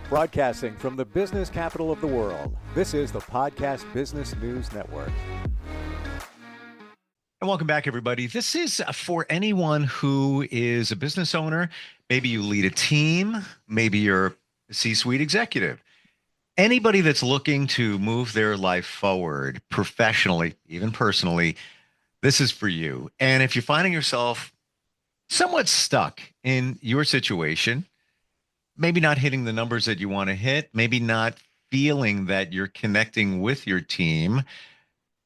Broadcasting from the business capital of the world, this is the Podcast Business News Network. And welcome back, everybody. This is for anyone who is a business owner. Maybe you lead a team. Maybe you're a C-suite executive. Anybody that's looking to move their life forward professionally, even personally, this is for you. And if you're finding yourself somewhat stuck in your situation, maybe not hitting the numbers that you want to hit, maybe not feeling that you're connecting with your team,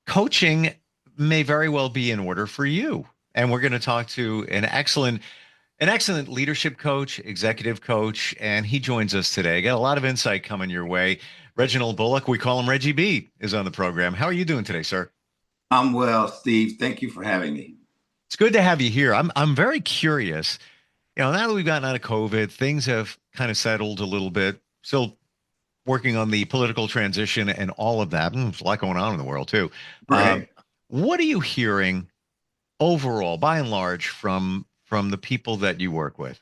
coaching may very well be in order for you. And we're going to talk to an excellent leadership coach, executive coach, and he joins us today. Got a lot of insight coming your way. Reginald Bullock, we call him Reggie B, is on the program. How are you doing today, sir? I'm well, Steve. Thank you for having me. It's good to have you here. I'm very curious. You know, now that we've gotten out of COVID, things have kind of settled a little bit. Still working on the political transition and all of that. There's a lot going on in the world too. Right. What are you hearing overall, by and large, from the people that you work with?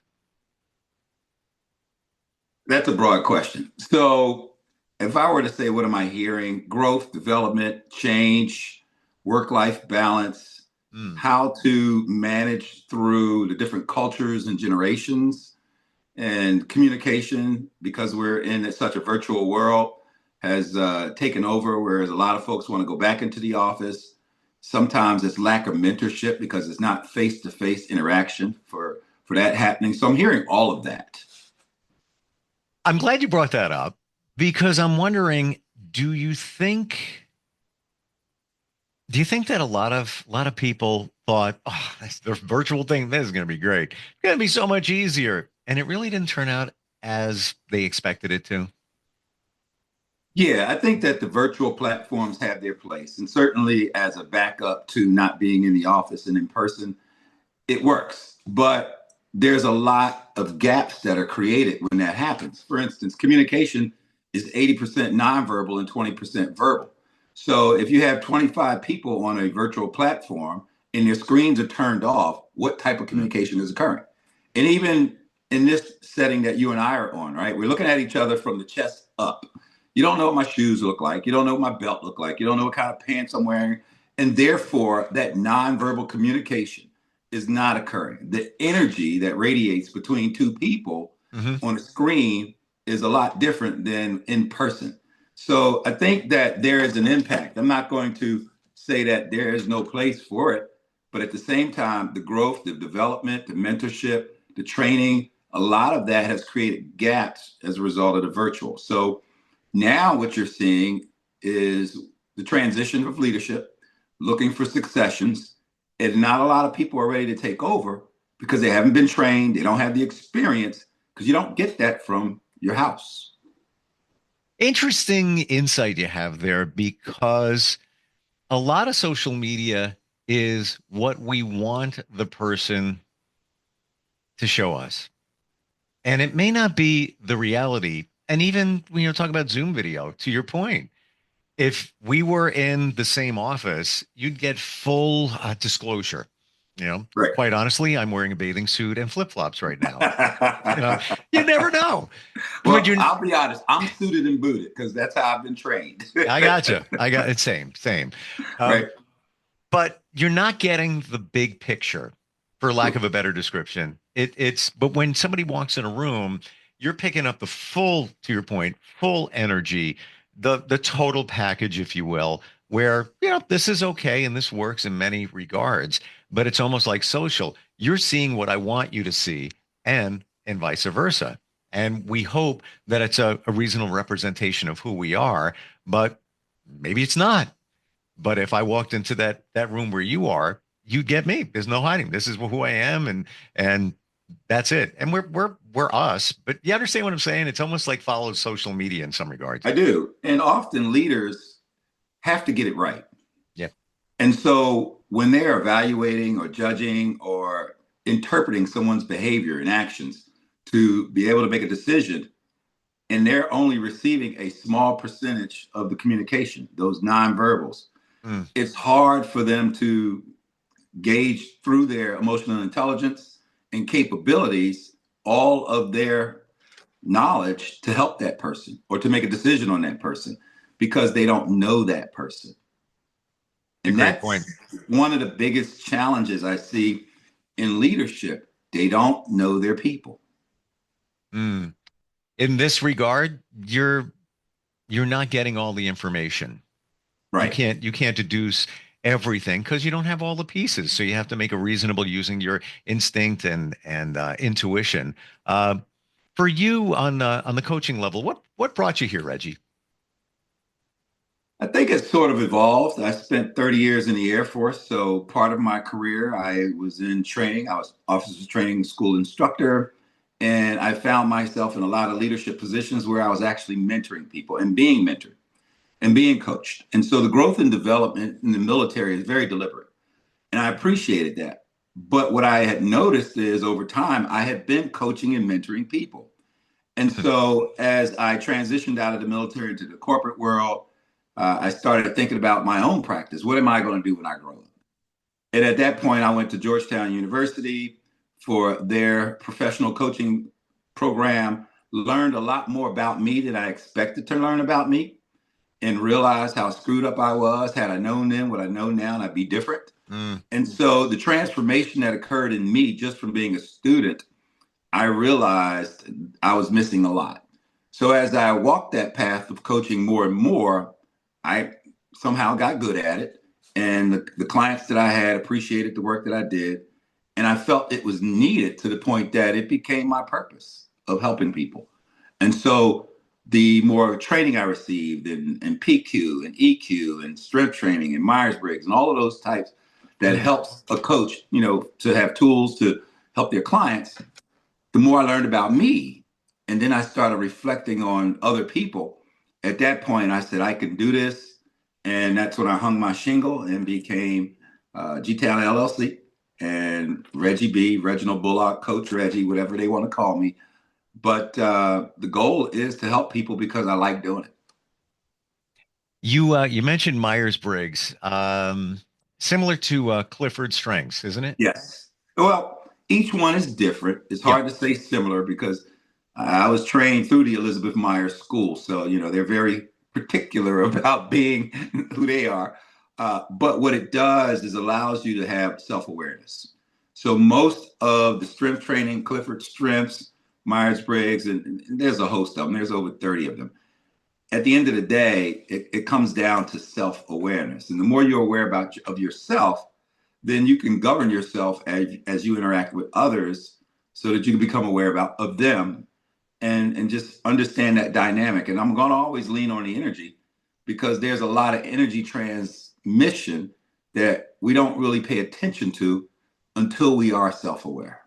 That's a broad question. So if I were to say, what am I hearing? Growth, development, change, work-life balance, how to manage through the different cultures and generations, and communication, because we're in such a virtual world, has taken over, whereas a lot of folks want to go back into the office. Sometimes it's lack of mentorship because it's not face-to-face interaction for that happening. So I'm hearing all of that. I'm glad you brought that up because I'm wondering, do you think that a lot of people thought, oh, the virtual thing, this is going to be great. It's going to be so much easier. And it really didn't turn out as they expected it to? Yeah, I think that the virtual platforms have their place, and certainly as a backup to not being in the office and in person, it works. But there's a lot of gaps that are created when that happens. For instance, communication is 80% nonverbal and 20% verbal. So if you have 25 people on a virtual platform and their screens are turned off, what type of communication is occurring? And even in this setting that you and I are on, right? We're looking at each other from the chest up. You don't know what my shoes look like. You don't know what my belt look like. You don't know what kind of pants I'm wearing. And therefore, that nonverbal communication is not occurring. The energy that radiates between two people on a screen is a lot different than in person. So I think that there is an impact. I'm not going to say that there is no place for it, but at the same time, the growth, the development, the mentorship, the training, a lot of that has created gaps as a result of the virtual. So now what you're seeing is the transition of leadership, looking for successions, and not a lot of people are ready to take over because they haven't been trained. They don't have the experience because you don't get that from your house. Interesting insight you have there, because a lot of social media is what we want the person to show us. And it may not be the reality. And even when you talk about Zoom video, to your point, if we were in the same office, you'd get full disclosure. Right. Quite honestly, I'm wearing a bathing suit and flip-flops right now. You never know. Well, I'll be honest. I'm suited and booted because that's how I've been trained. I got it. Same. Right. But you're not getting the big picture, for lack of a better description. But when somebody walks in a room, you're picking up the full, to your point, full energy, the total package, if you will, where, this is okay and this works in many regards, but it's almost like social. You're seeing what I want you to see, and vice versa. And we hope that it's a reasonable representation of who we are, but maybe it's not. But if I walked into that room where you are, you get me. There's no hiding. This is who I am, and that's it. And we're us. But you understand what I'm saying? It's almost like follows social media in some regards. I do. And often leaders have to get it right. Yeah. And so when they're evaluating or judging or interpreting someone's behavior and actions to be able to make a decision, and they're only receiving a small percentage of the communication, those nonverbals, it's hard for them to gauge through their emotional intelligence and capabilities all of their knowledge to help that person or to make a decision on that person because they don't know that person. A And great point. that's one of the biggest challenges I see in leadership. They don't know their people. Mm. In this regard, you're not getting all the information. Right. You can't deduce everything because you don't have all the pieces. So you have to make a reasonable using your instinct and intuition. Uh, for you on the coaching level, what brought you here, Reggie? I think it's sort of evolved. I spent 30 years in the Air Force. So part of my career, I was in training. I was officers training school instructor. And I found myself in a lot of leadership positions where I was actually mentoring people and being mentored and being coached. And so the growth and development in the military is very deliberate. And I appreciated that. But what I had noticed is over time, I had been coaching and mentoring people. And so as I transitioned out of the military into the corporate world, I started thinking about my own practice. What am I going to do when I grow up? And at that point, I went to Georgetown University for their professional coaching program, learned a lot more about me than I expected to learn about me, and realized how screwed up I was. Had I known then what I know now, I'd be different. Mm. And so the transformation that occurred in me just from being a student, I realized I was missing a lot. So as I walked that path of coaching more and more, I somehow got good at it. And the clients that I had appreciated the work that I did. And I felt it was needed to the point that it became my purpose of helping people. And so the more training I received in PQ and EQ and strength training and Myers-Briggs and all of those types that helps a coach, to have tools to help their clients, the more I learned about me. And then I started reflecting on other people. At that point, I said, I can do this. And that's when I hung my shingle and became G-Town LLC and Reggie B, Reginald Bullock, Coach Reggie, whatever they want to call me. But the goal is to help people because I like doing it. You mentioned Myers-Briggs, similar to Clifford Strengths, isn't it? Yes. Well, each one is different. It's Yeah. hard to say similar because I was trained through the Elizabeth Myers School. So, they're very particular about being who they are. But what it does is allows you to have self-awareness. So most of the strength training, Clifford Strengths, Myers-Briggs, and there's a host of them. There's over 30 of them. At the end of the day, it comes down to self-awareness. And the more you're aware of yourself, then you can govern yourself as you interact with others so that you can become aware of them and just understand that dynamic. And I'm going to always lean on the energy because there's a lot of energy transmission that we don't really pay attention to until we are self-aware.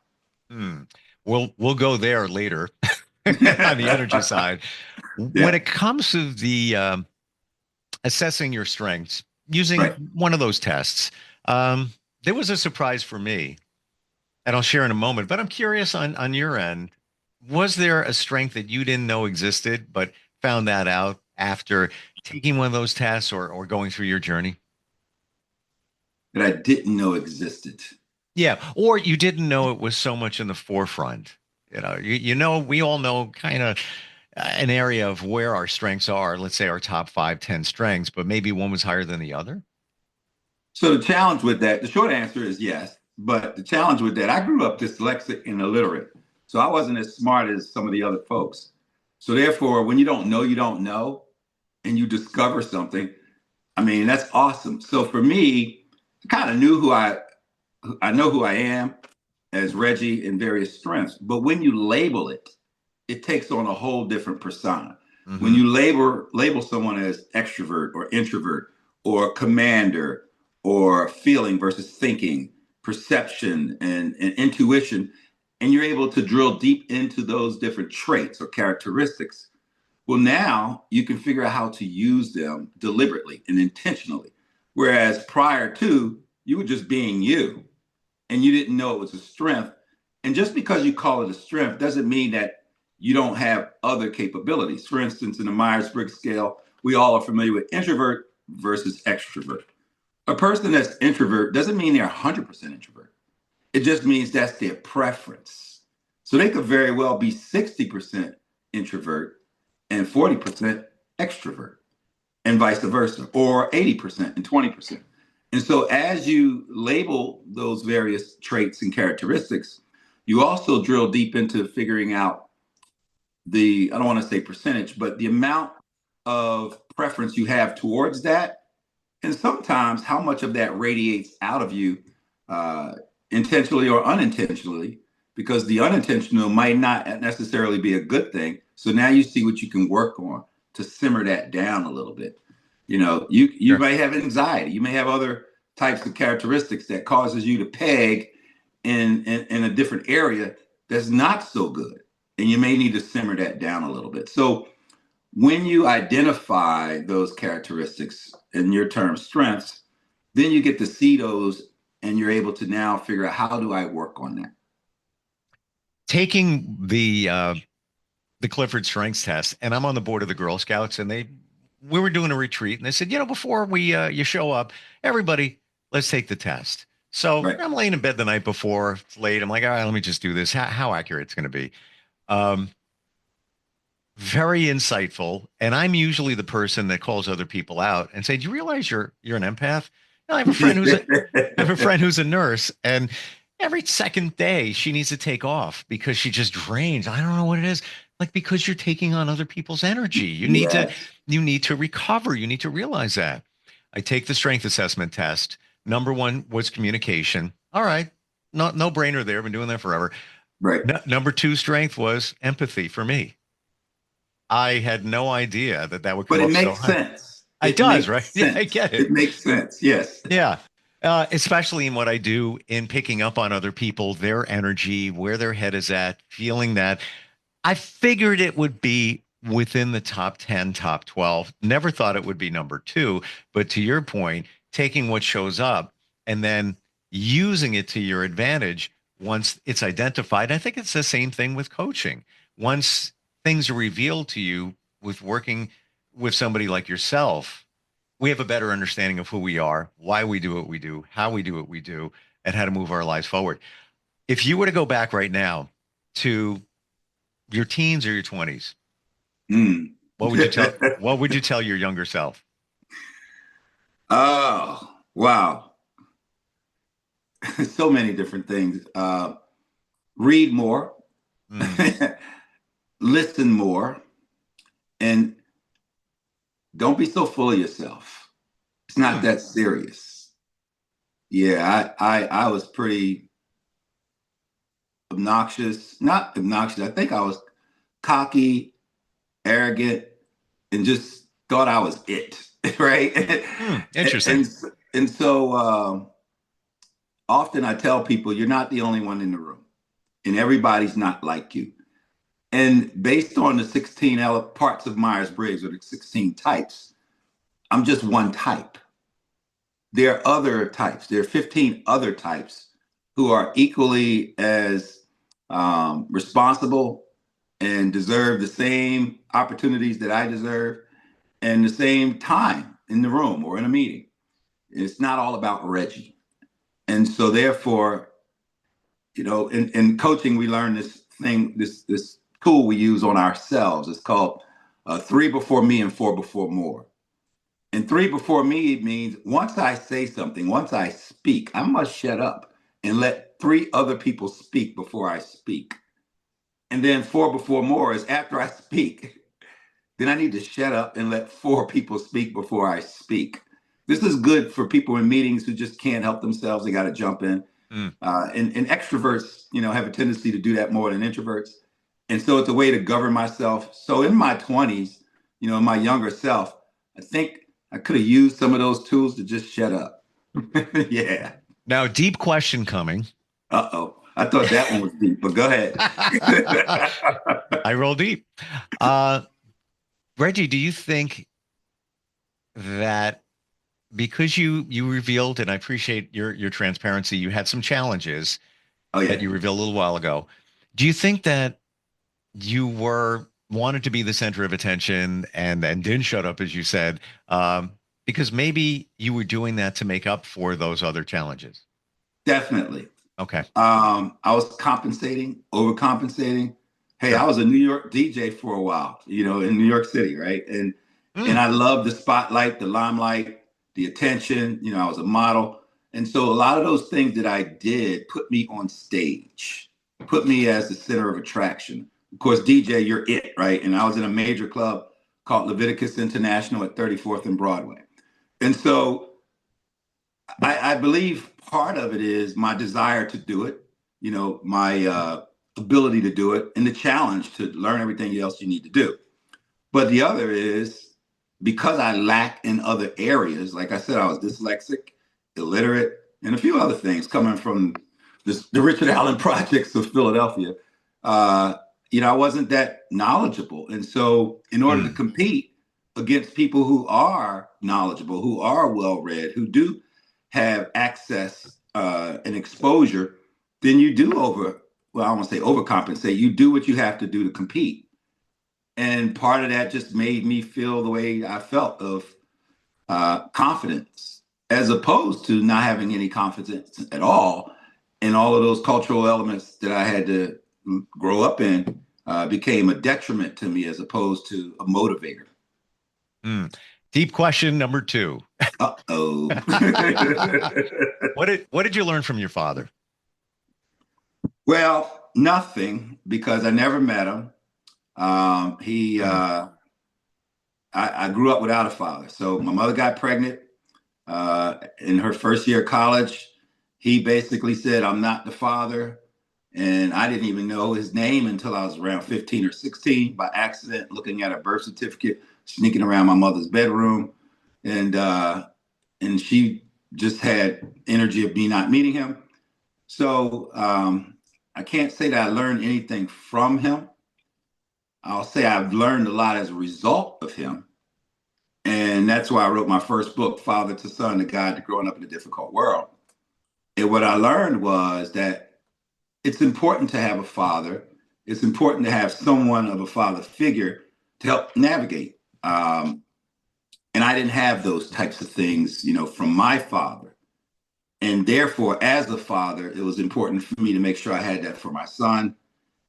Hmm. We'll go there later on the energy side. When Yeah. it comes to the assessing your strengths using Right. one of those tests, there was a surprise for me, and I'll share in a moment. But I'm curious on your end, was there a strength that you didn't know existed, but found that out after taking one of those tests or going through your journey? That I didn't know existed. Yeah, or you didn't know it was so much in the forefront. We all know kind of an area of where our strengths are, let's say our top 5, 10 strengths, but maybe one was higher than the other. So the challenge with that, the short answer is yes. But the challenge with that, I grew up dyslexic and illiterate. So I wasn't as smart as some of the other folks. So therefore, when you don't know, and you discover something, I mean, that's awesome. So for me, I kind of knew I know who I am as Reggie in various strengths. But when you label it, it takes on a whole different persona. When Mm-hmm. you label someone as extrovert or introvert or commander or feeling versus thinking, perception and intuition, and you're able to drill deep into those different traits or characteristics, well, now you can figure out how to use them deliberately and intentionally. Whereas prior to, you were just being you and you didn't know it was a strength. And just because you call it a strength doesn't mean that you don't have other capabilities. For instance, in the Myers-Briggs scale, we all are familiar with introvert versus extrovert. A person that's introvert doesn't mean they're 100% introvert. It just means that's their preference. So they could very well be 60% introvert and 40% extrovert, and vice versa, or 80% and 20%. And so as you label those various traits and characteristics, you also drill deep into figuring out I don't want to say percentage, but the amount of preference you have towards that. And sometimes how much of that radiates out of you intentionally or unintentionally, because the unintentional might not necessarily be a good thing. So now you see what you can work on to simmer that down a little bit. You Sure. may have anxiety. You may have other types of characteristics that causes you to peg in a different area that's not so good. And you may need to simmer that down a little bit. So when you identify those characteristics, in your term strengths, then you get to see those and you're able to now figure out, how do I work on that? Taking the Clifford Strengths test, and I'm on the board of the Girl Scouts, and we were doing a retreat, and they said, before you show up, everybody, let's take the test. So Right. I'm laying in bed the night before, it's late. I'm like, all right, let me just do this. How accurate it's going to be. Very insightful. And I'm usually the person that calls other people out and say, do you realize you're an empath? No, I have a friend who's a nurse, and every second day she needs to take off because she just drains. I don't know what it is. Like, because you're taking on other people's energy. You need to recover. You need to realize that. I take the strength assessment test. Number one was communication. All right. No brainer there. Been doing that forever. Right. Number two strength was empathy for me. I had no idea that would come But up it so makes high. sense. It does, right? Sense. Yeah, I get it. It makes sense. Yes. Yeah. Especially in what I do in picking up on other people, their energy, where their head is at, feeling that. I figured it would be within the top 10, top 12. Never thought it would be number two. But to your point, taking what shows up and then using it to your advantage once it's identified. I think it's the same thing with coaching. Once things are revealed to you with working with somebody like yourself, we have a better understanding of who we are, why we do what we do, how we do what we do, and how to move our lives forward. If you were to go back right now to your teens or your 20s, what would you tell your younger self? Oh, wow. So many different things. Read more, listen more, and don't be so full of yourself. It's not that serious. Yeah, I was pretty obnoxious. Not obnoxious. I think I was cocky, arrogant, and just thought I was it. Right. Interesting. And so often I tell people, you're not the only one in the room, and everybody's not like you. And based on the 16 parts of Myers-Briggs, or the 16 types, I'm just one type. There are other types. There are 15 other types who are equally as responsible and deserve the same opportunities that I deserve and the same time in the room or in a meeting. It's not all about Reggie. And so therefore, in coaching, we learn this thing, this tool we use on ourselves. It's called 3 before me and 4 before more. And 3 before me means once I say something, once I speak, I must shut up and let 3 other people speak before I speak. And then 4 before more is after I speak, then I need to shut up and let 4 people speak before I speak. This is good for people in meetings who just can't help themselves. They got to jump in. And extroverts, have a tendency to do that more than introverts. And so it's a way to govern myself. So in my 20s, in my younger self, I think I could have used some of those tools to just shut up. Yeah. Now, deep question coming. Uh-oh. I thought that one was deep, but go ahead. I roll deep. Reggie, do you think that because you revealed, and I appreciate your transparency, you had some challenges that you revealed a little while ago. Do you think that you wanted to be the center of attention and didn't shut up, as you said, because maybe you were doing that to make up for those other challenges? Definitely. Okay. I was overcompensating, Hey, I Sure. was a New York DJ for a while, in New York City, right? And Mm. I loved the spotlight, the limelight, the attention. I was a model. And so a lot of those things that I did put me on stage, put me as the center of attraction. Of course, DJ, you're it, right? And I was in a major club called Leviticus International at 34th and Broadway. And so I believe part of it is my desire to do it, my ability to do it, and the challenge to learn everything else you need to do. But the other is because I lack in other areas, like I said, I was dyslexic, illiterate, and a few other things coming from the Richard Allen projects of Philadelphia. I wasn't that knowledgeable. And so in order to Mm. compete against people who are knowledgeable, who are well-read, who do have access and exposure, then you do I don't want to say overcompensate. You do what you have to do to compete. And part of that just made me feel the way I felt of confidence, as opposed to not having any confidence at all. And all of those cultural elements that I had to grow up in became a detriment to me as opposed to a motivator. Mm. Deep question number two. Uh-oh. What did you learn from your father? Well, nothing, because I never met him. Mm. I grew up without a father. So my mother got pregnant in her first year of college. He basically said, I'm not the father. And I didn't even know his name until I was around 15 or 16 by accident, looking at a birth certificate, sneaking around my mother's bedroom. And she just had energy of me not meeting him. So I can't say that I learned anything from him. I'll say I've learned a lot as a result of him. And that's why I wrote my first book, Father to Son, The Guide to Growing Up in a Difficult World. And what I learned was that it's important to have a father. It's important to have someone of a father figure to help navigate. And I didn't have those types of things, from my father. And therefore, as a father, it was important for me to make sure I had that for my son.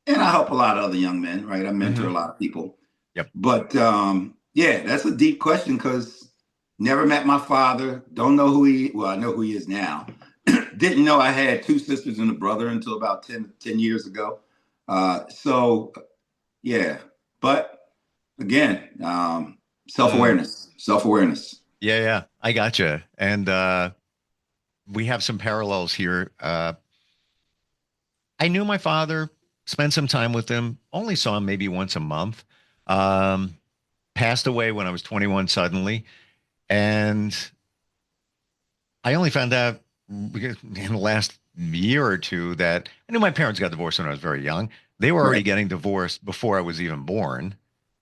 And I help a lot of other young men, right? I mentor a lot of people. Yep. But yeah, that's a deep question, because never met my father. Don't know well, I know who he is now. Didn't know I had two sisters and a brother until about 10 years ago. So yeah, but again, self-awareness. Yeah, I gotcha. And we have some parallels here. I knew my father, spent some time with him, only saw him maybe once a month. Um, Passed away when I was 21 suddenly. And I only found out in the last year or two that I knew my parents got divorced when I was very young. They were already Right. getting divorced before I was even born.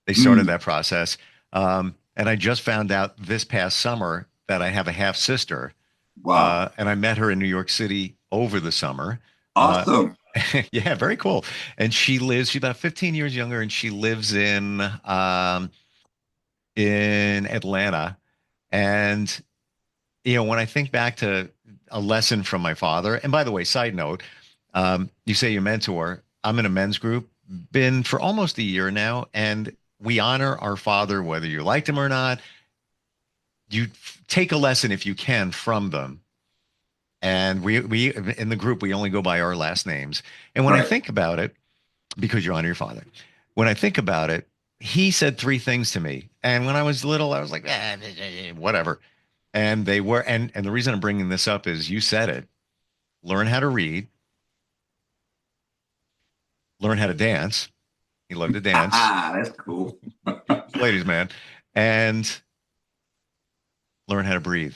They started Mm, that process. And I just found out this past summer that I have a half sister. wow. And I met her in New York City over the summer. Uh, Awesome. yeah, very cool. And she's about 15 years younger, and she lives in Atlanta. And when I think back to a lesson from my father, and by the way, side note, you say your mentor, I'm in a men's group, been for almost a year now, and we honor our father, whether you liked him or not. You take a lesson if you can from them. And we in the group, we only go by our last names. And when I Right. think about it, because you honor your father, when I think about it, he said three things to me. And when I was little, I was like, whatever. And they were, and the reason I'm bringing this up is you said it. Learn how to read, learn how to dance. He loved to dance, That's cool. ladies man, and learn how to breathe.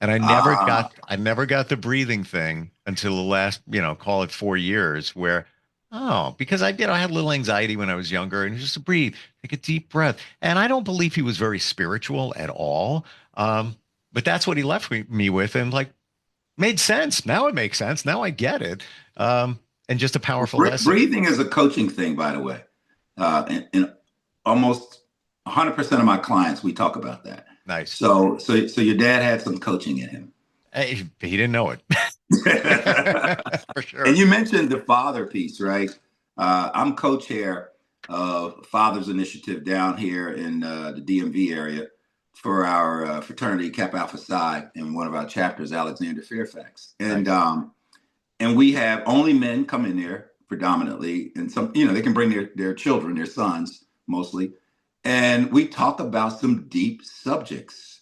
And Ah, I never got the breathing thing until the last, call it 4 years where, oh, because I had a little anxiety when I was younger, and just to breathe, take a deep breath. And I don't believe he was very spiritual at all. But that's what he left me with. And like, made sense. Now it makes sense. Now I get it. And just a powerful lesson. breathing is a coaching thing, by the way. In almost 100% of my clients, we talk about that. Nice. So your dad had some coaching in him. He didn't know it. For And sure. you mentioned the father piece, right? I'm co-chair of Fathers Initiative down here in the DMV area for our fraternity Kappa Alpha Psi in one of our chapters, Alexander Fairfax. And Nice. and we have only men come in there predominantly, and some, they can bring their children, their sons mostly. And we talk about some deep subjects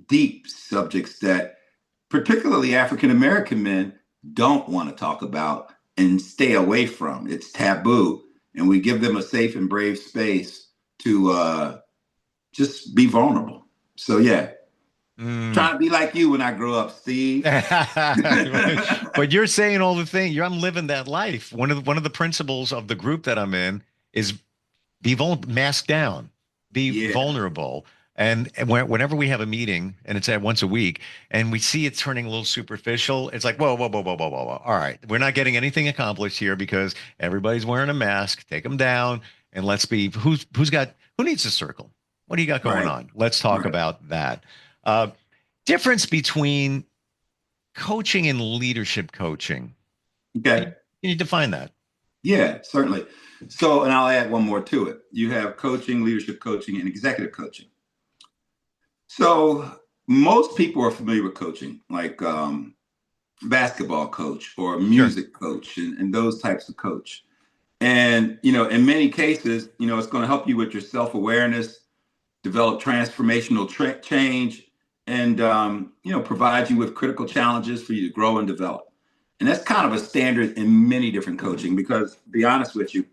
that particularly African American men don't want to talk about and stay away from. It's taboo. And we give them a safe and brave space to just be vulnerable. So, yeah, trying to be like you when I grow up, Steve. But you're saying all the things. I'm living that life. One of the principles of the group that I'm in is mask down, be Yeah, vulnerable. And whenever we have a meeting, and it's at once a week, and we see it turning a little superficial, it's like, whoa, whoa, whoa, whoa, whoa, whoa, whoa. All right, we're not getting anything accomplished here because everybody's wearing a mask. Take them down, and let's be who needs a circle? What do you got going right, on? Let's talk right. about that. Uh, Difference between coaching and leadership coaching. Can Okay. you define that? Yeah, certainly. So, and I'll add one more to it. You have coaching, leadership coaching, and executive coaching. So, most people are familiar with coaching, like basketball coach or Sure. music coach and those types of coach. And, in many cases, it's going to help you with your self-awareness, develop transformational change, and, provide you with critical challenges for you to grow and develop. And that's kind of a standard in many different coaching because, to be honest with you,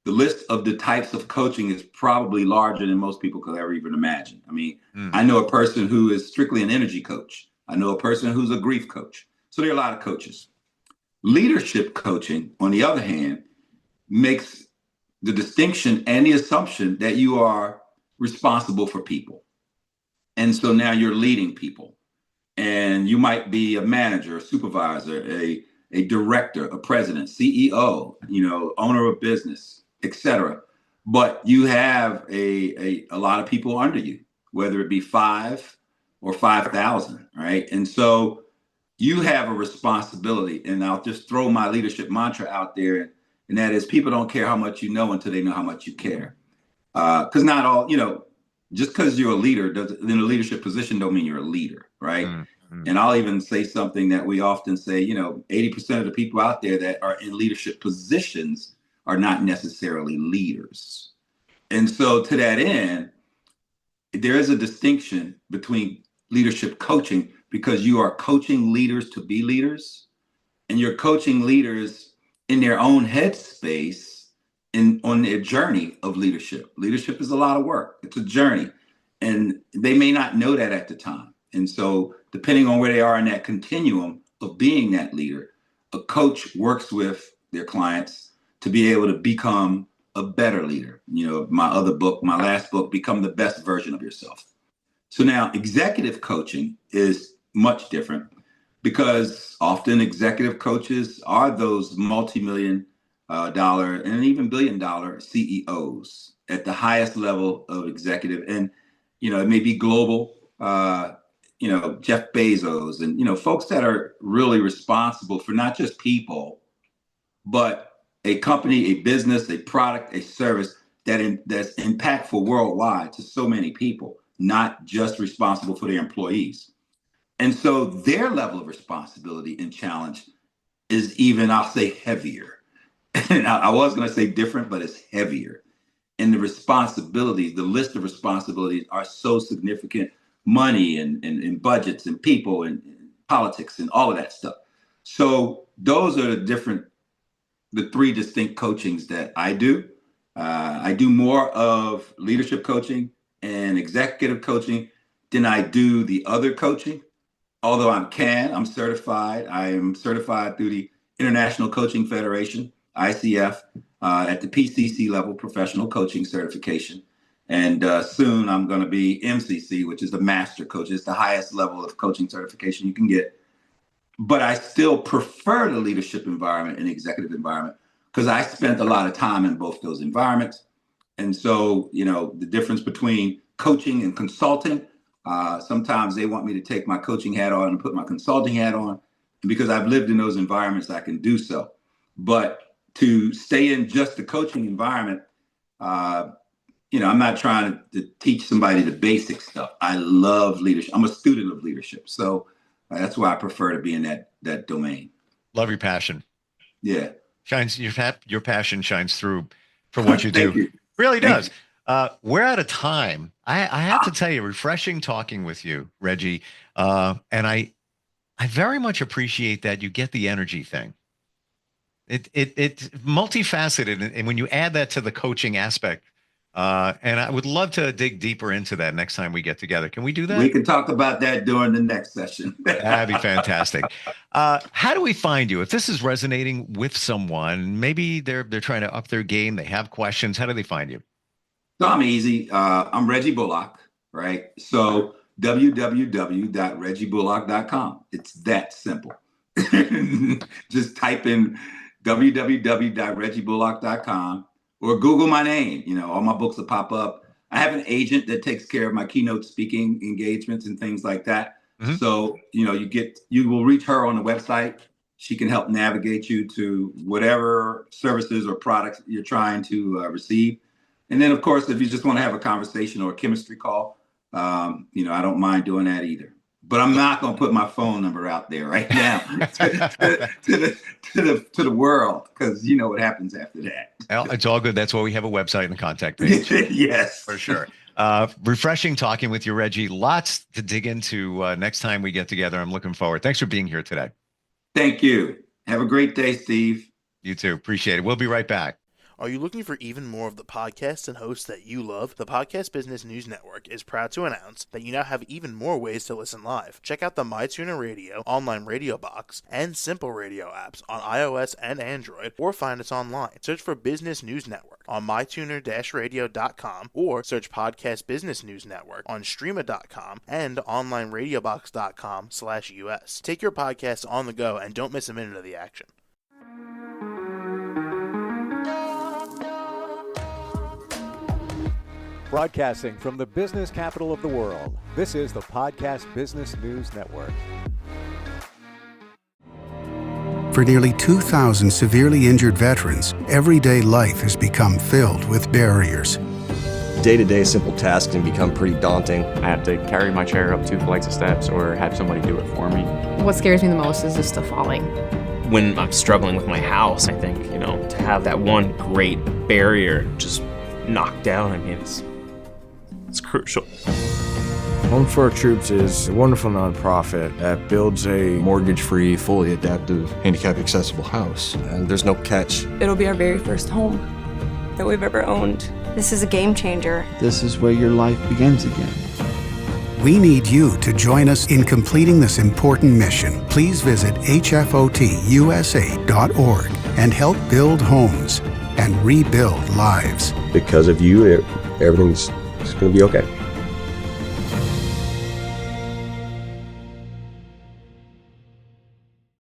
the list of the types of coaching is probably larger than most people could ever even imagine. I mean, Mm. I know a person who is strictly an energy coach. I know a person who's a grief coach. So there are a lot of coaches. Leadership coaching, on the other hand, makes the distinction and the assumption that you are responsible for people. And so now you're leading people. And you might be a manager, a supervisor, a director, a president, CEO, owner of business, etc. But you have a lot of people under you, whether it be 5 or 5,000, right? And so you have a responsibility. And I'll just throw my leadership mantra out there, and that is people don't care how much you know until they know how much you care. Because not all, just because you're a leader in a leadership position don't mean you're a leader, right? Mm. Mm. And I'll even say something that we often say, 80% of the people out there that are in leadership positions are not necessarily leaders. And so to that end, there is a distinction between leadership coaching because you are coaching leaders to be leaders and you're coaching leaders in their own headspace and on their journey of leadership. Leadership is a lot of work. It's a journey. And they may not know that at the time. And so depending on where they are in that continuum of being that leader, a coach works with their clients to be able to become a better leader. My last book, Become the Best Version of Yourself. So now executive coaching is much different because often executive coaches are those multi-million dollar and even billion-dollar CEOs at the highest level of executive. And, it may be global, Jeff Bezos and, folks that are really responsible for not just people, but a company, a business, a product, a service that's impactful worldwide to so many people, not just responsible for their employees. And so their level of responsibility and challenge is even, I'll say, heavier. And I was going to say different, but it's heavier. And the responsibilities, the list of responsibilities are so significant: money and budgets and people and politics and all of that stuff. So those are the three distinct coachings that I do. I do more of leadership coaching and executive coaching than I do the other coaching. Although I'm certified. I am certified through the International Coaching Federation, ICF, at the PCC level, professional coaching certification. And soon I'm going to be MCC, which is the master coach. It's the highest level of coaching certification you can get. But I still prefer the leadership environment and the executive environment because I spent a lot of time in both those environments. And so, the difference between coaching and consulting, sometimes they want me to take my coaching hat on and put my consulting hat on. And because I've lived in those environments, I can do so. But to stay in just the coaching environment, I'm not trying to teach somebody the basic stuff. I love leadership. I'm a student of leadership. So that's why I prefer to be in that domain. Love your passion. Yeah. Your passion shines through for what you do. You. Really does. We're out of time. I have to tell you, refreshing talking with you, Reggie. And I very much appreciate that you get the energy thing. It's multifaceted. And when you add that to the coaching aspect, and I would love to dig deeper into that next time we get together. Can we do that? We can talk about that during the next session. That'd be fantastic. How do we find you? If this is resonating with someone, maybe they're trying to up their game, they have questions, how do they find you? So I'm easy. I'm Reggie Bullock, right? So www.reggiebullock.com. It's that simple. Just type in www.reggiebullock.com or Google my name. All my books will pop up. I have an agent that takes care of my keynote speaking engagements and things like that. Mm-hmm. So, you will reach her on the website. She can help navigate you to whatever services or products you're trying to receive. And then, of course, if you just want to have a conversation or a chemistry call, I don't mind doing that either. But I'm not going to put my phone number out there right now to the world, because you know what happens after that. Well, it's all good. That's why we have a website and a contact page. Yes, for sure. Refreshing talking with you, Reggie. Lots to dig into next time we get together. I'm looking forward. Thanks for being here today. Thank you. Have a great day, Steve. You too. Appreciate it. We'll be right back. Are you looking for even more of the podcasts and hosts that you love? The Podcast Business News Network is proud to announce that you now have even more ways to listen live. Check out the MyTuner Radio, online radio box, and Simple Radio apps on iOS and Android, or find us online. Search for Business News Network on mytuner-radio.com, or search Podcast Business News Network on streama.com and onlineradiobox.com/US. Take your podcast on the go and don't miss a minute of the action. Broadcasting from the business capital of the world, this is the Podcast Business News Network. For nearly 2,000 severely injured veterans, everyday life has become filled with barriers. Day-to-day simple tasks can become pretty daunting. I have to carry my chair up 2 flights of steps or have somebody do it for me. What scares me the most is just the falling. When I'm struggling with my house, I think, to have that one great barrier just knocked down, it's crucial. Home for Our Troops is a wonderful nonprofit that builds a mortgage-free, fully adaptive, handicap-accessible house. And there's no catch. It'll be our very first home that we've ever owned. This is a game changer. This is where your life begins again. We need you to join us in completing this important mission. Please visit hfotusa.org and help build homes and rebuild lives. Because of you, everything's going to be okay.